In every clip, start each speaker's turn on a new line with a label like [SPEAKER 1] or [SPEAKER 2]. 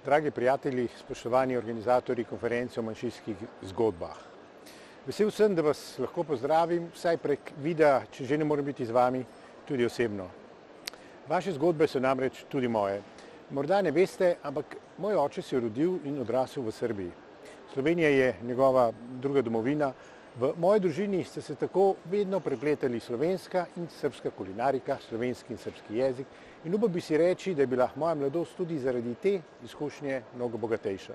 [SPEAKER 1] Dragi prijatelji, spoštovani organizatorji konference o manjšinskih zgodbah. Vesel sem, da vas lahko pozdravim, vsaj prek videa, če že ne morem biti z vami, tudi osebno. Vaše zgodbe so namreč tudi moje. Morda ne veste, ampak moj oče se je rodil in odrasel v Srbiji. Slovenija je njegova druga domovina. V moji družini sta se tako vedno prepletali slovenska in srbska kulinarika, slovenski in srbski jezik in upal bi si reči, da je bila moja mladost tudi zaradi te izkušnje mnogo bogatejša.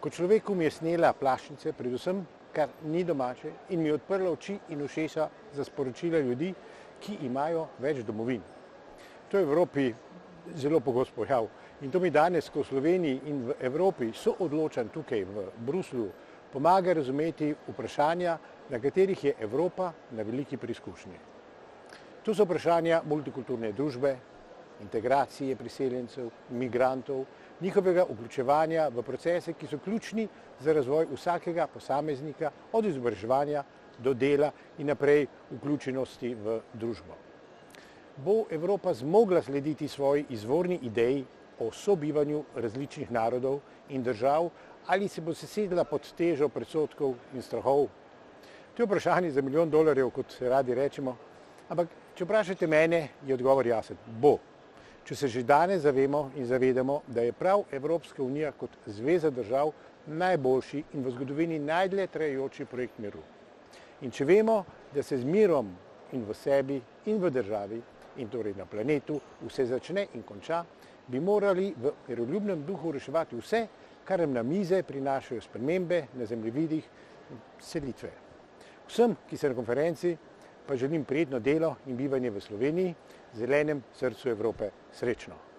[SPEAKER 1] Kot človeku mi je snela plašnice, predvsem, kar ni domače, in mi je odprla oči in ušesa za sporočila ljudi, ki imajo več domovin. To je v Evropi zelo pogost pojav in to mi danes, ko v Sloveniji in v Evropi soodločam tukaj v Bruslju, pomaga razumeti vprašanja, na katerih je Evropa na veliki preizkušnji. To so vprašanja multikulturne družbe, integracije priseljencev, migrantov, njihovega vključevanja v procese, ki so ključni za razvoj vsakega posameznika, od izobraževanja do dela in naprej vključenosti v družbo. Bo Evropa zmogla slediti svoji izvorni ideji o sobivanju različnih narodov in držav, ali se bo sesedla pod težo predsodkov in strahov? To je vprašanje za $1 milijon, kot radi rečemo, ampak če vprašate mene, je odgovor jasen. Bo. Če se že danes zavemo in zavedamo, da je prav Evropska unija kot zveza držav najboljši in v zgodovini najdlje trajajoči projekt miru. In če vemo, da se z mirom in v sebi in v državi, in torej na planetu, vse začne in konča, bi morali v miroljubnem duhu reševati vse, kar nam na mize prinašajo spremembe na zemljevidih in selitve. Vsem, ki so na konferenci, pa želim prijetno delo in bivanje v Sloveniji, zelenem srcu Evrope. Srečno!